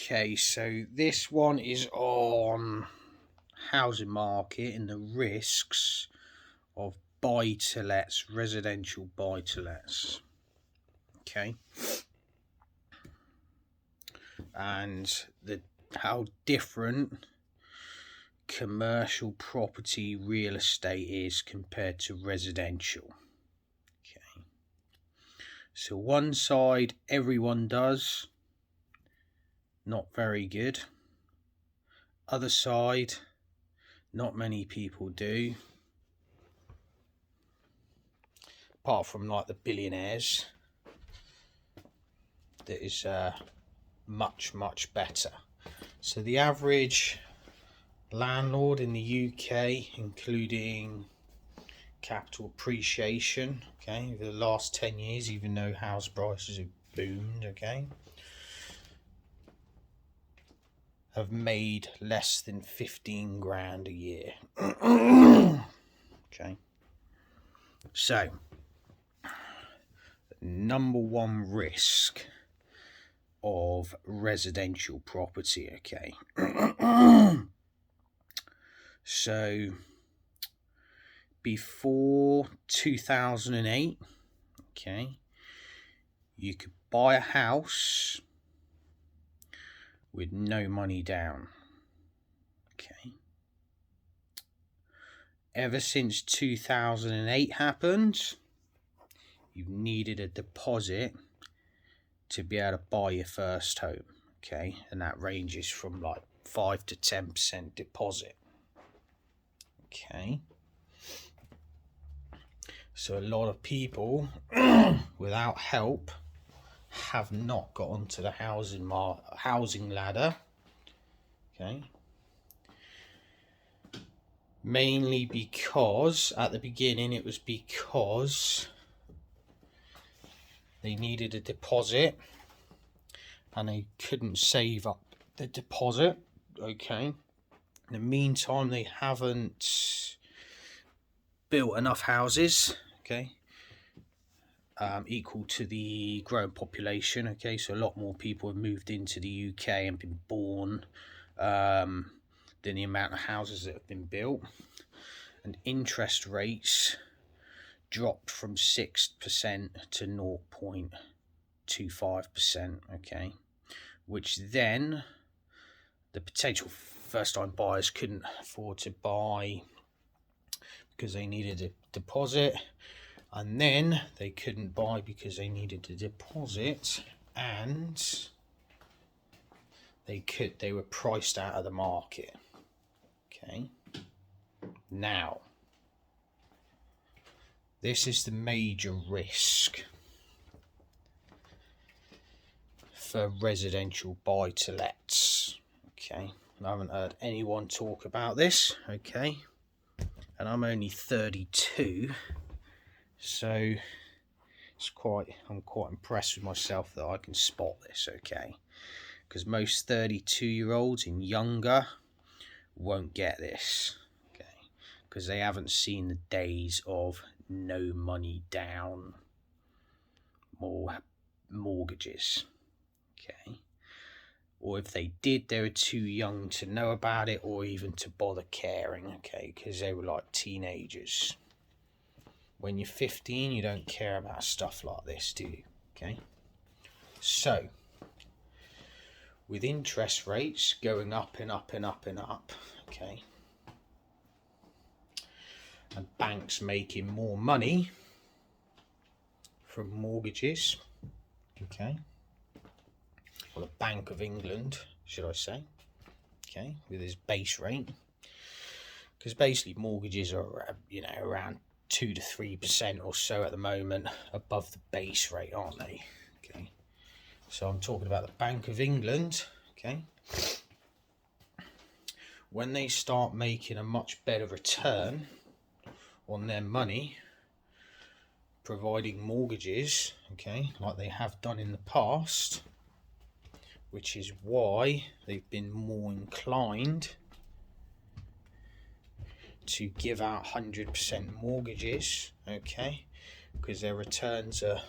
Okay, so this one is on housing market and the risks of buy-to-lets, residential buy-to-lets. Okay, and how different commercial property real estate is compared to residential. Okay, so one side everyone does, not very good. Other side, not many people do, apart from like the billionaires. That is much better. So the average landlord in the UK, including capital appreciation, okay, over the last 10 years, even though house prices have boomed, okay, have made less than 15 grand a year. Okay, so number one risk of residential property, okay. So before 2008, okay, you could buy a house with no money down. Okay. Ever since 2008 happened, you've needed a deposit to be able to buy your first home. Okay, and that ranges from like 5 to 10% deposit. Okay. So a lot of people without help have not got onto the housing ladder. Okay. Mainly because at the beginning it was because they needed a deposit and they couldn't save up the deposit. Okay. In the meantime, they haven't built enough houses, okay, equal to the growing population. Okay, so a lot more people have moved into the UK and been born than the amount of houses that have been built. And interest rates dropped from 6% to 0.25%, okay, which then the potential first-time buyers couldn't afford to buy because they needed a deposit, and then they couldn't buy because they needed a deposit, and they were priced out of the market. Okay, now this is the major risk for residential buy-to-lets. Okay, I haven't heard anyone talk about this. Okay, and I'm only 32, so I'm quite impressed with myself that I can spot this. Okay, because most 32-year-olds and younger won't get this. Okay, because they haven't seen the days of no money down mortgages. Okay, or if they did, they were too young to know about it or even to bother caring. Okay, because they were like teenagers. When you're 15, you don't care about stuff like this, do you? Okay, so with interest rates going up and up and up and up, okay, and banks making more money from mortgages, okay, or the Bank of England, should I say, okay, with his base rate, because basically mortgages are, around 2 to 3% or so at the moment above the base rate, aren't they? Okay, so I'm talking about the Bank of England. Okay, when they start making a much better return on their money, providing mortgages, okay, like they have done in the past, which is why they've been more inclined to give out 100% mortgages, okay, because their returns are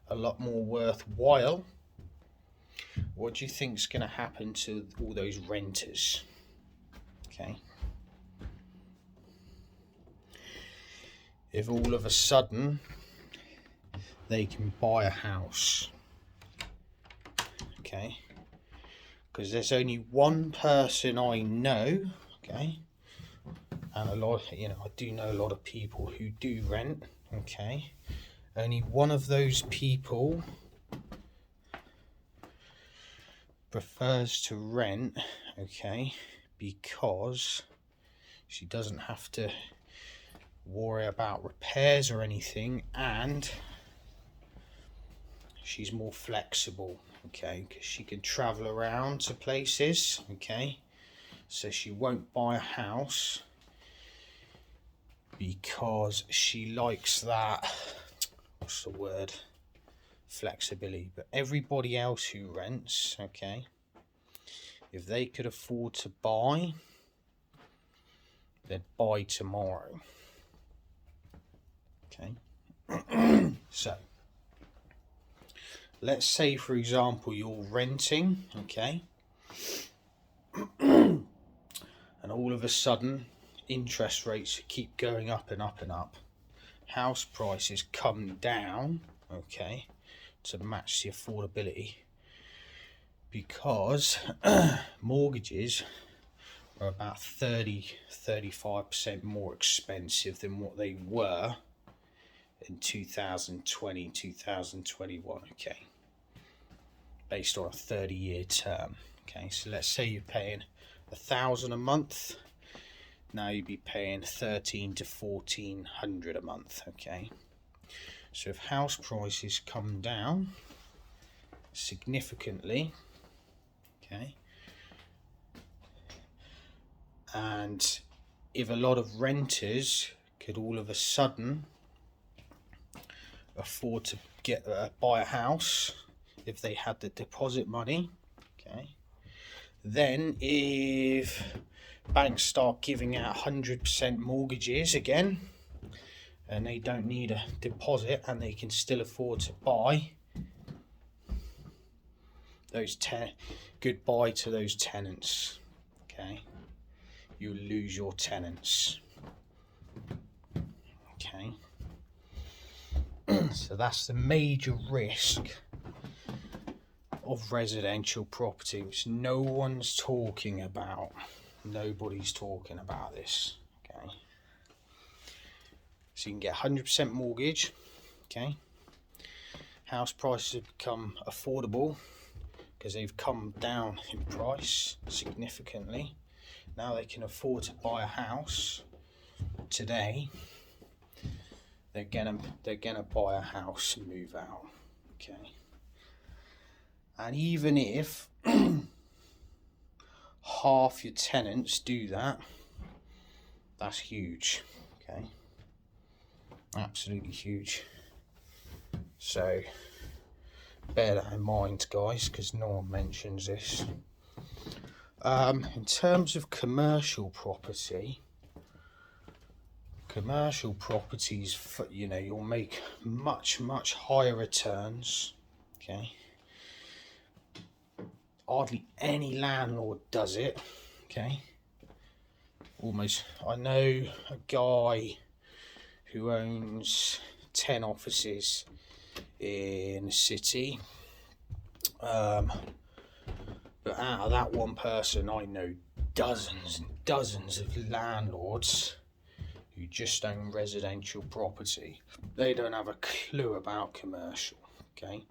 a lot more worthwhile What do you think is going to happen to all those renters? Okay. If all of a sudden they can buy a house, okay, because there's only one person I know, okay, and a lot, I do know a lot of people who do rent, okay, only one of those people prefers to rent, okay, because she doesn't have to worry about repairs or anything, and she's more flexible, okay, because she can travel around to places, okay, so she won't buy a house because she likes that, what's the word, flexibility. But everybody else who rents, okay, if they could afford to buy, they'd buy tomorrow, okay. So let's say, for example, you're renting, okay, and all of a sudden interest rates keep going up and up and up. House prices come down, okay, to match the affordability, because mortgages are about 30-35% more expensive than what they were in 2020, 2021, okay, based on a 30-year term. Okay, so let's say you're paying $1,000 a month, now you'd be paying $1,300 to $1,400 a month, okay. So if house prices come down significantly, okay, and if a lot of renters could all of a sudden afford to buy a house if they had the deposit money, okay, then if banks start giving out 100% mortgages again and they don't need a deposit and they can still afford to buy, those goodbye to those tenants, okay, you lose your tenants, okay. So that's the major risk of residential property, which no one's talking about. Nobody's talking about this, okay. So you can get 100% mortgage, okay. House prices have become affordable because they've come down in price significantly. Now they can afford to buy a house today. They're gonna buy a house and move out, okay. And even if half your tenants do that, that's huge, okay, absolutely huge. So bear that in mind, guys, because no one mentions this. In terms of commercial properties, you'll make much higher returns, okay. Hardly any landlord does it, okay. Almost, I know a guy who owns 10 offices in the city, but out of that one person I know dozens and dozens of landlords who just own residential property. They don't have a clue about commercial, okay.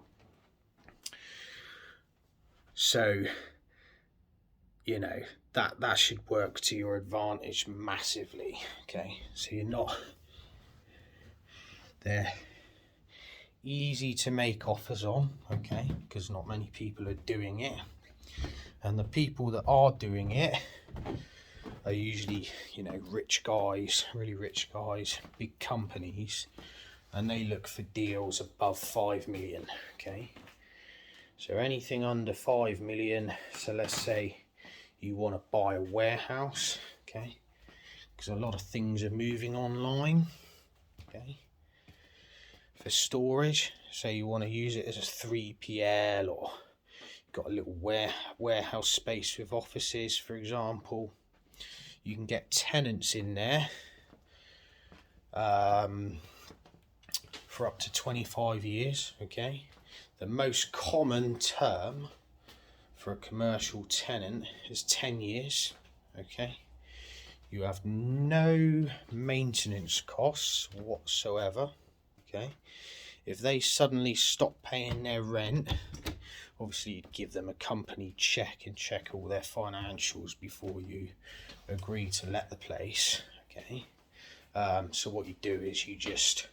So that should work to your advantage massively, okay. So they're easy to make offers on, okay, because not many people are doing it, and the people that are doing it are usually rich guys, really rich guys, big companies, and they look for deals above 5 million, okay. So anything under 5 million, so let's say you want to buy a warehouse, okay, because a lot of things are moving online, okay, for storage. Say you want to use it as a 3PL, or got a little warehouse space with offices, for example. You can get tenants in there for up to 25 years. Okay, the most common term for a commercial tenant is 10 years. Okay, you have no maintenance costs whatsoever. Okay, if they suddenly stop paying their rent, obviously you'd give them a company check and check all their financials before you agree to let the place. Okay, so what you do is you just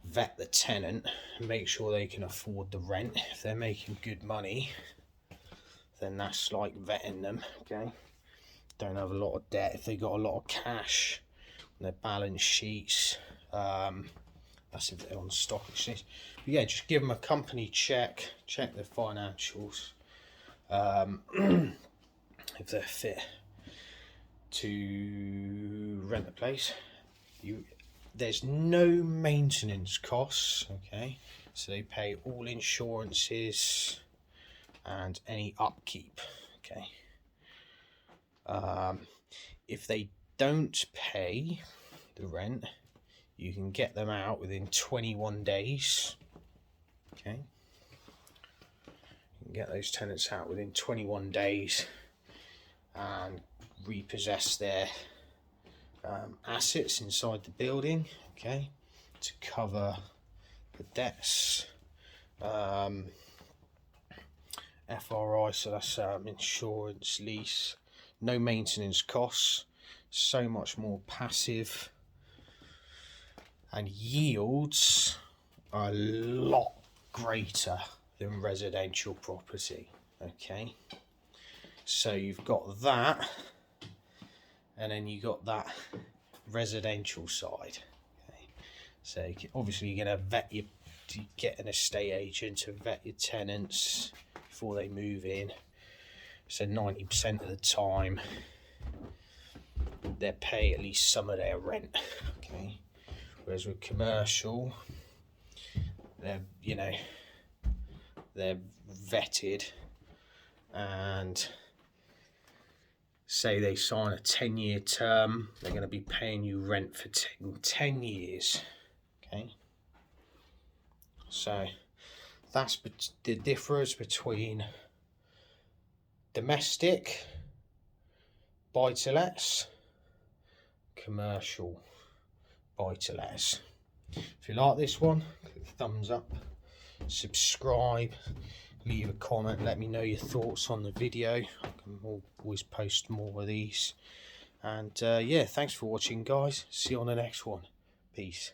vet the tenant and make sure they can afford the rent. If they're making good money, then that's like vetting them. Okay, don't have a lot of debt. If they got a lot of cash on their balance sheets, that's if they're on stock exchange. But yeah, just give them a company check, check their financials, if they're fit to rent the place. There's no maintenance costs. Okay, so they pay all insurances and any upkeep. Okay, if they don't pay the rent, you can get them out within 21 days. Okay, you can get those tenants out within 21 days and repossess their assets inside the building. Okay, to cover the debts. FRI, so that's insurance, lease, no maintenance costs, so much more passive, and yields are a lot greater than residential property. Okay, so you've got that, and then you got that residential side. Okay, so obviously you're going to get an estate agent to vet your tenants before they move in. So 90% of the time they pay at least some of their rent. Okay, whereas with commercial, they're vetted, and say they sign a 10-year term, they're going to be paying you rent for 10 years. Okay, so that's the difference between domestic buy-to-lets, commercial buy-to-lets. If you like this one, click the thumbs up, subscribe, leave a comment, let me know your thoughts on the video. I can always post more of these. And yeah, thanks for watching, guys. See you on the next one. Peace.